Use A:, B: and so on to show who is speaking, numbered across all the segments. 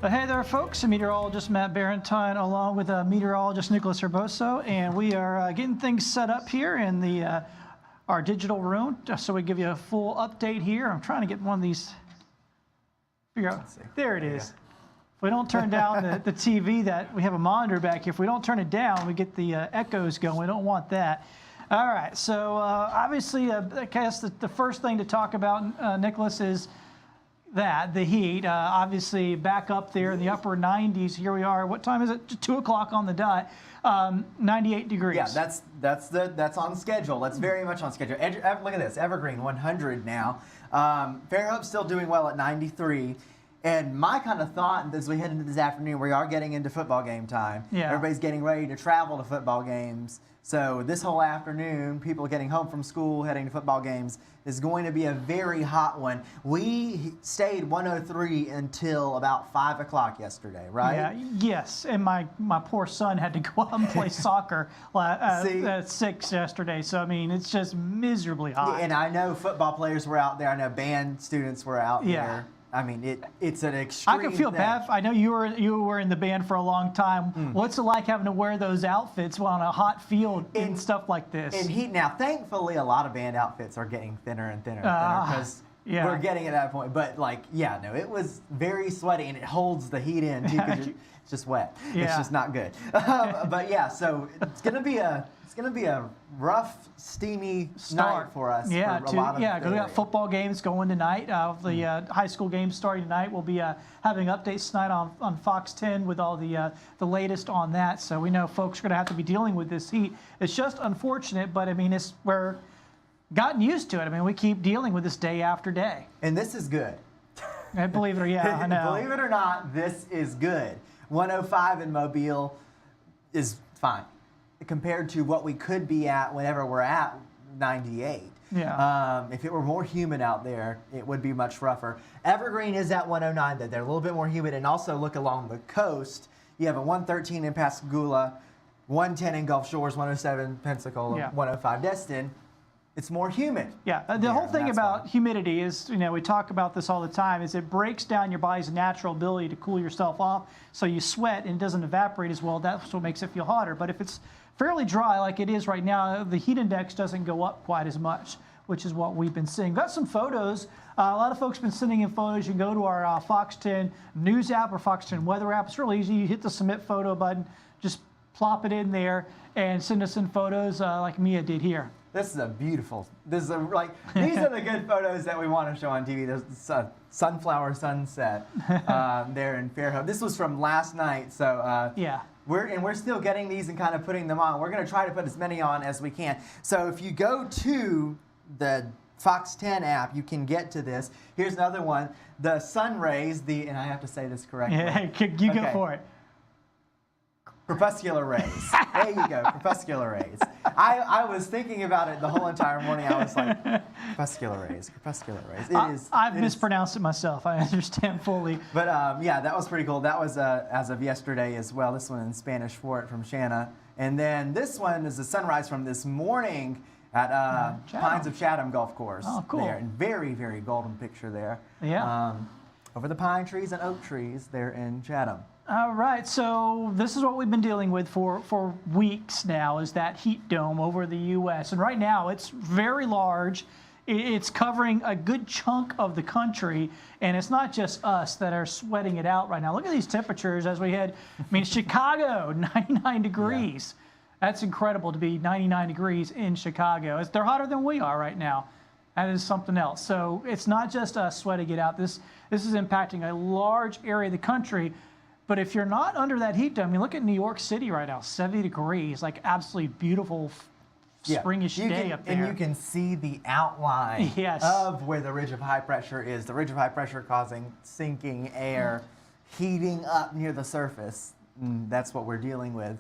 A: Hey there, folks. Meteorologist Matt Barrentine along with meteorologist Nicholas Herboso, and we are getting things set up here in the our digital room, just so we give you a full update here. I'm trying to get one of these. Figure out. There it is. If we don't turn down the TV, that we have a monitor back here. If we don't turn it down, we get the echoes going. We don't want that. All right. So obviously, I guess the first thing to talk about, Nicholas, is the heat. Obviously back up there in the upper 90s. Here we are. What time is it? 2 o'clock on the dot. 98 degrees.
B: Yeah, that's on schedule. That's very much on schedule. Look at this, Evergreen 100 now. Fairhope's still doing well at 93. And my kind of thought as we head into this afternoon, we are getting into football game time.
A: Yeah.
B: Everybody's getting ready to travel to football games. So this whole afternoon, people getting home from school, heading to football games, is going to be a very hot one. We stayed 103 until about 5 o'clock yesterday, right?
A: Yeah, yes. And my poor son had to go out and play soccer at 6 yesterday. So, I mean, it's just miserably hot.
B: Yeah, and I know football players were out there. I know band students were out there. I mean, it's an extreme
A: I can feel bad. I know you were in the band for a long time. What's it like having to wear those outfits on a hot field and stuff like this?
B: In heat now, thankfully, a lot of band outfits are getting thinner and thinner because we're getting at that point. But no, it was very sweaty, and it holds the heat in too because it's just wet.
A: Yeah.
B: It's just not good. But yeah, so it's gonna be a rough, steamy night for us.
A: Yeah,
B: for a lot of
A: because we got football games going tonight. The high school games starting tonight. We'll be having updates tonight on Fox 10 with all the latest on that. So we know folks are going to have to be dealing with this heat. It's just unfortunate, but I mean, we're gotten used to it. I mean, we keep dealing with this day after day.
B: And this is good.
A: I believe it, yeah, I know.
B: Believe it or not, this is good. 105 in Mobile is fine compared to what we could be at whenever we're at 98.
A: Yeah.
B: If it were more humid out there, it would be much rougher. Evergreen is at 109, though. They're a little bit more humid. And also look along the coast. You have a 113 in Pascagoula, 110 in Gulf Shores, 107 Pensacola, 105 Destin. It's more humid.
A: Yeah, the whole thing about humidity is, we talk about this all the time, is it breaks down your body's natural ability to cool yourself off, so you sweat and it doesn't evaporate as well. That's what makes it feel hotter. But if it's fairly dry like it is right now, the heat index doesn't go up quite as much, which is what we've been seeing. Got some photos. A lot of folks have been sending in photos. You can go to our Fox 10 News app or Fox 10 Weather app. It's really easy. You hit the submit photo button, just plop it in there, and send us in photos like Mia did here.
B: This is these are the good photos that we want to show on TV. There's the sunflower sunset there in Fairhope. This was from last night, so we're still getting these and kind of putting them on. We're going to try to put as many on as we can. So if you go to the Fox 10 app, you can get to this. Here's another one. The sun rays, and I have to say this correctly.
A: Yeah, you go for it.
B: Crepuscular rays. There you go, crepuscular rays. I was thinking about it the whole entire morning. I was like, crepuscular rays, crepuscular rays.
A: I've mispronounced it myself. I understand fully.
B: But yeah, that was pretty cool. That was as of yesterday as well. This one in Spanish for it from Shanna. And then this one is the sunrise from this morning at Pines of Chatham Golf Course.
A: Oh, cool.
B: There. And very, very golden picture there.
A: Yeah.
B: Over the pine trees and oak trees there in Chatham.
A: All right, so this is what we've been dealing with for weeks now, is that heat dome over the U.S. And right now, it's very large. It's covering a good chunk of the country, and it's not just us that are sweating it out right now. Look at these temperatures as we head. I mean, Chicago, 99 degrees. Yeah. That's incredible to be 99 degrees in Chicago. They're hotter than we are right now. That is something else. So it's not just us sweating it out. This is impacting a large area of the country. But if you're not under that heat dome, I mean, look at New York City right now, 70 degrees, like absolutely beautiful springish day up there.
B: And you can see the outline of where the ridge of high pressure is. The ridge of high pressure causing sinking air, heating up near the surface. And that's what we're dealing with.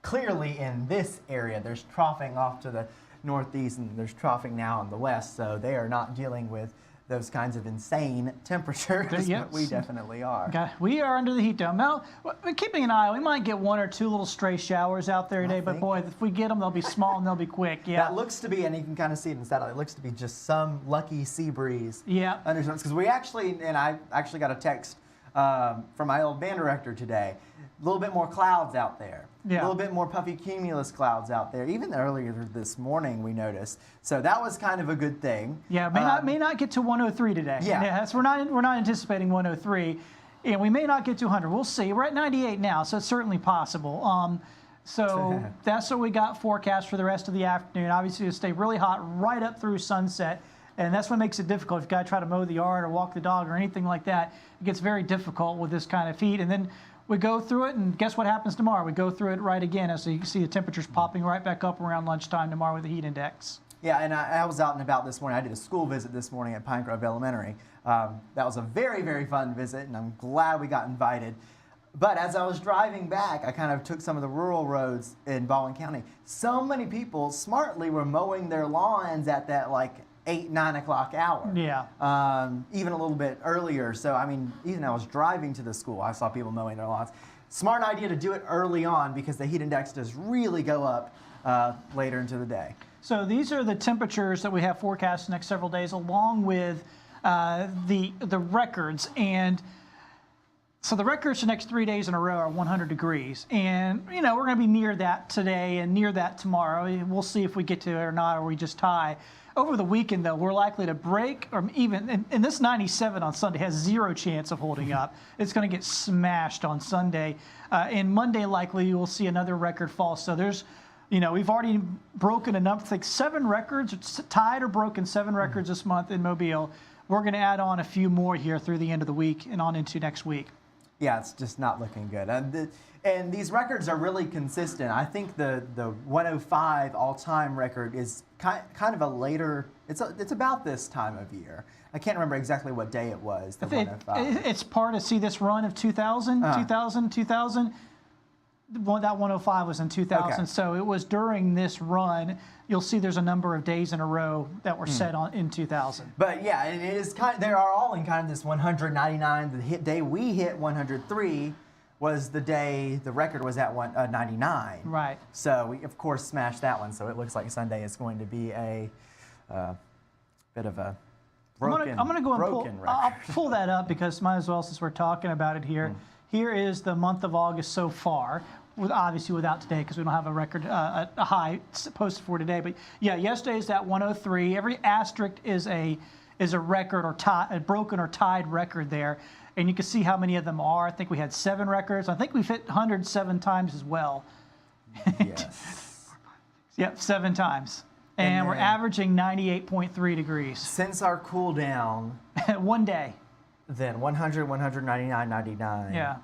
B: Clearly in this area, there's troughing off to the northeast, and there's troughing now in the west, so they are not dealing with those kinds of insane temperatures, but we definitely are.
A: Okay. We are under the heat dome. Now, we're keeping an eye. We might get 1 or 2 little stray showers out there today, but boy, if we get them, they'll be small and they'll be quick. Yeah.
B: That looks to be, and you can kind of see it in the satellite, it looks to be just some lucky sea breeze.
A: Yeah.
B: Because we actually, and I actually got a text from my old band director today. A little bit more clouds out there.
A: Yeah.
B: A little bit more puffy cumulus clouds out there. Even earlier this morning we noticed. So that was kind of a good thing.
A: Yeah, may not get to 103 today.
B: Yeah.
A: We're not anticipating 103, and we may not get to 100. We'll see. We're at 98 now, so it's certainly possible. So that's what we got forecast for the rest of the afternoon. Obviously, it'll stay really hot right up through sunset. And that's what makes it difficult. If you got to try to mow the yard or walk the dog or anything like that, it gets very difficult with this kind of heat. And then we go through it, and guess what happens tomorrow? We go through it right again, as you can see the temperatures popping right back up around lunchtime tomorrow with the heat index.
B: Yeah, and I was out and about this morning. I did a school visit this morning at Pine Grove Elementary. That was a very, very fun visit, and I'm glad we got invited. But as I was driving back, I kind of took some of the rural roads in Baldwin County. So many people smartly were mowing their lawns at that 8, 9 o'clock hour.
A: Yeah.
B: Even a little bit earlier. So, I mean, even I was driving to the school, I saw people mowing their lawns. Smart idea to do it early on because the heat index does really go up later into the day.
A: So these are the temperatures that we have forecast the next several days, along with the records. And so the records for the next 3 days in a row are 100 degrees. And, we're going to be near that today and near that tomorrow. We'll see if we get to it or not, or we just tie. Over the weekend, though, we're likely to break, or even, and this 97 on Sunday has 0 chance of holding up. It's going to get smashed on Sunday. And Monday, likely, you'll see another record fall. So there's, we've already broken enough, I think 7 records, it's tied or broken 7 records this month in Mobile. We're going to add on a few more here through the end of the week and on into next week.
B: Yeah, it's just not looking good. And these records are really consistent. I think the 105 all-time record is kind of a later, it's about this time of year. I can't remember exactly what day it was, the 105.
A: It's part of, see this run of 2000. Well, that 105 was in 2000, okay. So it was during this run. You'll see there's a number of days in a row that were set on in 2000.
B: But yeah, it is they are all in kind of this 199. The day we hit 103 was the day the record was at 99.
A: Right.
B: So we of course smashed that one. So it looks like Sunday is going to be a bit of a broken.
A: I'm going to go and
B: record.
A: I'll pull that up because might as well since we're talking about it here. Here is the month of August so far, obviously without today because we don't have a record, a high posted for today. But yeah, yesterday's at 103. Every asterisk is a record or a broken or tied record there, and you can see how many of them are. I think we had 7 records. I think we've hit 107 times as well.
B: Yes.
A: Yep, 7 times, and we're averaging 98.3 degrees
B: since our cool down.
A: 1 day.
B: Then 100, 199, 99.
A: Yeah.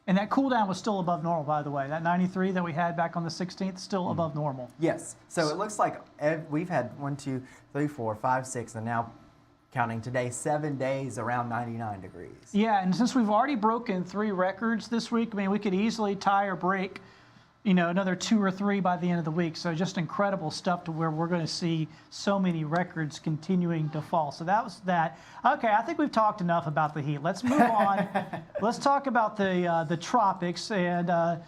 A: And that cool down was still above normal, by the way. That 93 that we had back on the 16th, still above normal.
B: Yes. So it looks like we've had 1, 2, 3, 4, 5, 6, and now counting today, 7 days around 99 degrees.
A: Yeah, and since we've already broken 3 records this week, I mean, we could easily tie or break, another 2 or 3 by the end of the week. So just incredible stuff to where we're going to see so many records continuing to fall. So that was that. Okay, I think we've talked enough about the heat. Let's move on. Let's talk about the tropics, and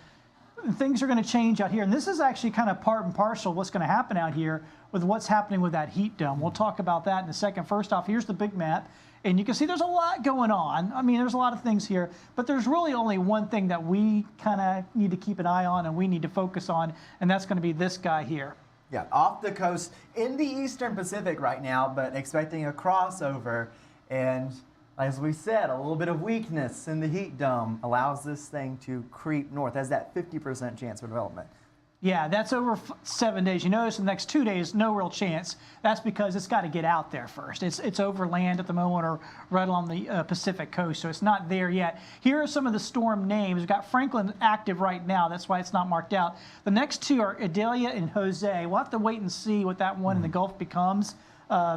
A: things are going to change out here. And this is actually kind of part and parcel of what's going to happen out here with what's happening with that heat dome. We'll talk about that in a second. First off, here's the big map. And you can see there's a lot going on. I mean, there's a lot of things here, but there's really only one thing that we kind of need to keep an eye on and we need to focus on, and that's going to be this guy here.
B: Yeah, off the coast in the eastern Pacific right now, but expecting a crossover. And as we said, a little bit of weakness in the heat dome allows this thing to creep north, has that 50% chance of development.
A: Yeah, that's over 7 days. You notice the next 2 days, no real chance. That's because it's got to get out there first. It's over land at the moment or right along the Pacific coast, so it's not there yet. Here are some of the storm names. We've got Franklin active right now. That's why it's not marked out. The next 2 are Idalia and Jose. We'll have to wait and see what that one in the Gulf becomes.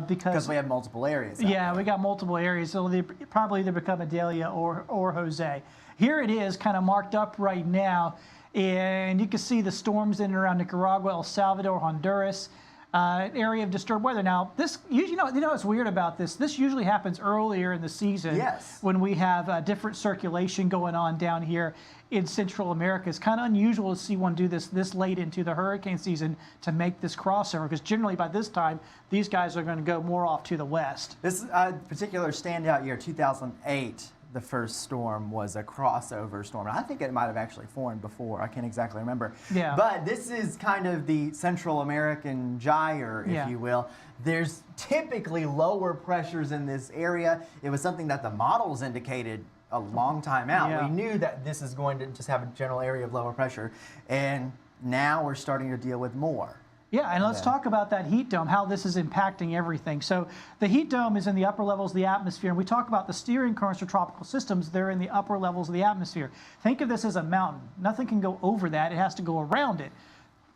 A: Because
B: we have multiple areas.
A: Yeah, we got multiple areas. So they probably either become Idalia or Jose. Here it is kind of marked up right now. And you can see the storms in and around Nicaragua, El Salvador, Honduras, area of disturbed weather. Now, this you know what's weird about this? This usually happens earlier in the season.
B: Yes. When
A: we have different circulation going on down here in Central America. It's kind of unusual to see one do this late into the hurricane season to make this crossover, because generally by this time, these guys are going to go more off to the west.
B: This particular standout year, 2008, the first storm was a crossover storm. I think it might have actually formed before. I can't exactly remember.
A: Yeah.
B: But this is kind of the Central American gyre, if you will. There's typically lower pressures in this area. It was something that the models indicated a long time out.
A: Yeah.
B: We knew that this is going to just have a general area of lower pressure, and now we're starting to deal with more.
A: Yeah, and let's talk about that heat dome, how this is impacting everything. So the heat dome is in the upper levels of the atmosphere, and we talk about the steering currents for tropical systems. They're in the upper levels of the atmosphere. Think of this as a mountain. Nothing can go over that. It has to go around it,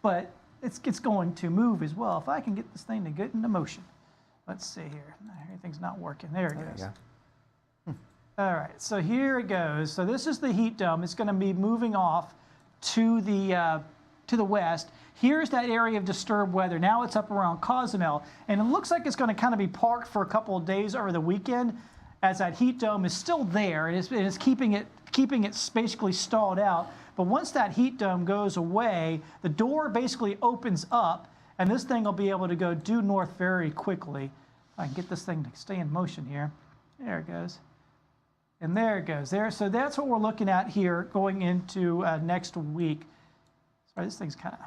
A: but it's going to move as well. If I can get this thing to get into motion. Let's see here. Everything's not working. There it goes. All right, so here it goes. So this is the heat dome. It's going to be moving off to the west. Here's that area of disturbed weather. Now it's up around Cozumel, and it looks like it's going to kind of be parked for a couple of days over the weekend, as that heat dome is still there. It is keeping it basically stalled out. But once that heat dome goes away, the door basically opens up, and this thing will be able to go due north very quickly. If I can get this thing to stay in motion here. There it goes. And there it goes. There. So that's what we're looking at here going into next week. Sorry, this thing's kind of...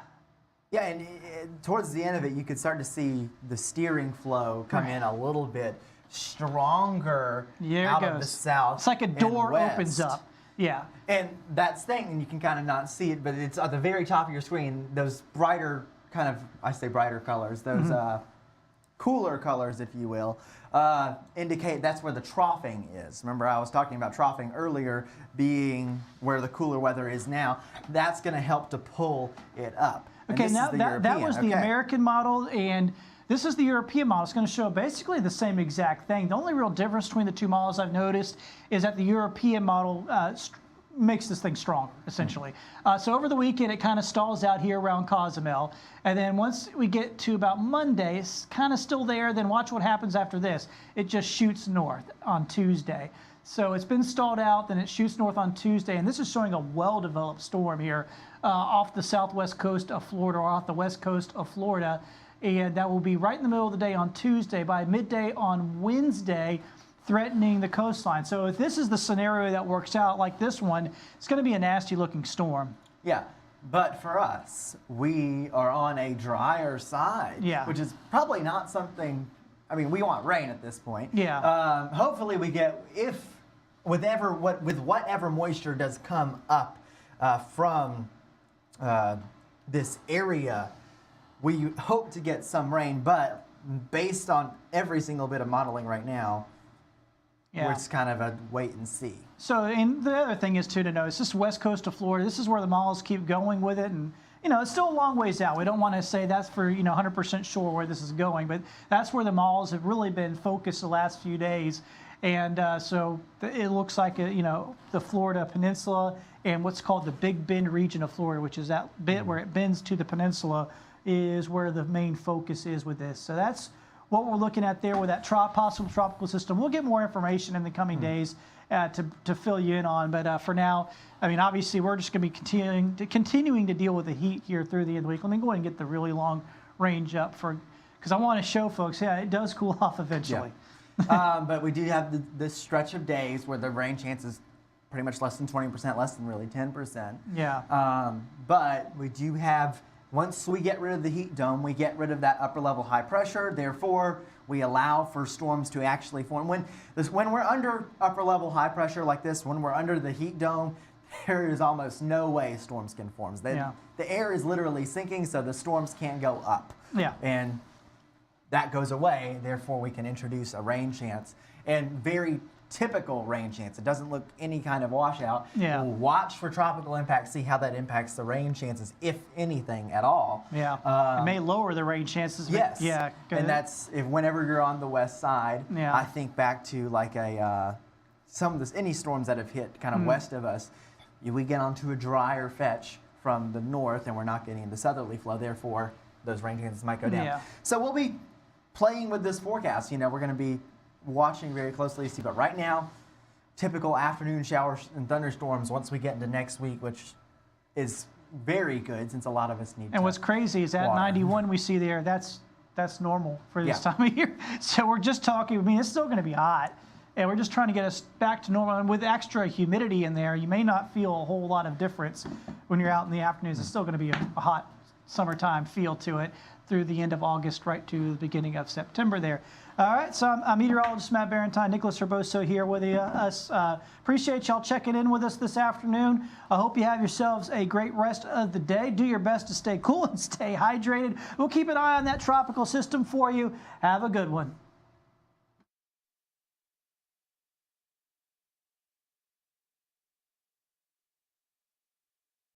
B: Yeah, and towards the end of it, you could start to see the steering flow come in a little bit stronger out of the south.
A: It's like a door opens up. Yeah.
B: And that's thing, and you can kind of not see it, but it's at the very top of your screen, those brighter kind of, I say brighter colors, those cooler colors, if you will, indicate that's where the troughing is. Remember, I was talking about troughing earlier being where the cooler weather is now. That's going to help to pull it up.
A: Okay, now that was the American model, and this is the European model. It's going to show basically the same exact thing. The only real difference between the two models I've noticed is that the European model makes this thing stronger, essentially. So over the weekend, it kind of stalls out here around Cozumel. And then once we get to about Monday, it's kind of still there. Then watch what happens after this. It just shoots north on Tuesday. So it's been stalled out, then it shoots north on Tuesday. And this is showing a well-developed storm here off the southwest coast of Florida, or off the west coast of Florida. And that will be right in the middle of the day on Tuesday. By midday on Wednesday, threatening the coastline. So if this is the scenario that works out like this one, it's going to be a nasty looking storm.
B: Yeah, but for us, we are on a drier side, which is probably not something, I mean, we want rain at this point.
A: Yeah.
B: Hopefully we get, with whatever moisture does come up from this area, we hope to get some rain, but based on every single bit of modeling right now, it's kind of a wait and see.
A: So, and the other thing is too to know, it's just west coast of Florida. This is where the models keep going with it, and it's still a long ways out. We don't want to say that's for 100% sure where this is going, but that's where the models have really been focused the last few days. And so it looks like the Florida Peninsula and what's called the Big Bend region of Florida, which is that bit where it bends to the peninsula, is where the main focus is with this. So that's what we're looking at there with that possible tropical system. We'll get more information in the coming days to fill you in on. But for now, I mean, obviously, we're just going to be continuing to deal with the heat here through the end of the week. Let me go ahead and get the really long range up because I want to show folks, it does cool off eventually.
B: Yeah. But we do have this stretch of days where the rain chance is pretty much less than 20%, less than really 10%.
A: Yeah.
B: But we do have, once we get rid of the heat dome, we get rid of that upper level high pressure. Therefore, we allow for storms to actually form. When we're under upper level high pressure like this, when we're under the heat dome, there is almost no way storms can form. The air is literally sinking, so the storms can't go up.
A: Yeah.
B: And that goes away. Therefore, we can introduce a rain chance, and very typical rain chance. It doesn't look any kind of washout.
A: Yeah.
B: We'll watch for tropical impact, see how that impacts the rain chances, if anything at all.
A: Yeah. It may lower the rain chances.
B: Yes.
A: Yeah.
B: And that's whenever you're on the west side.
A: Yeah.
B: I think back to like any storms that have hit kind of west of us. We get onto a drier fetch from the north, and we're not getting the southerly flow. Therefore, those rain chances might go down.
A: Yeah.
B: So we'll be playing with this forecast. We're going to be watching very closely to see. But right now, typical afternoon showers and thunderstorms once we get into next week, which is very good since a lot of us need
A: And what's crazy is that
B: water.
A: 91 we see there, that's normal for this time of year. So we're just talking, I mean, it's still going to be hot. and we're just trying to get us back to normal. And with extra humidity in there, you may not feel a whole lot of difference when you're out in the afternoons. It's still going to be a hot summertime feel to it through the end of August right to the beginning of September there. All right, so I'm meteorologist Matt Barrentine, Nicholas Herboso here with us. Appreciate y'all checking in with us this afternoon. I hope you have yourselves a great rest of the day. Do your best to stay cool and stay hydrated. We'll keep an eye on that tropical system for you. Have a good one.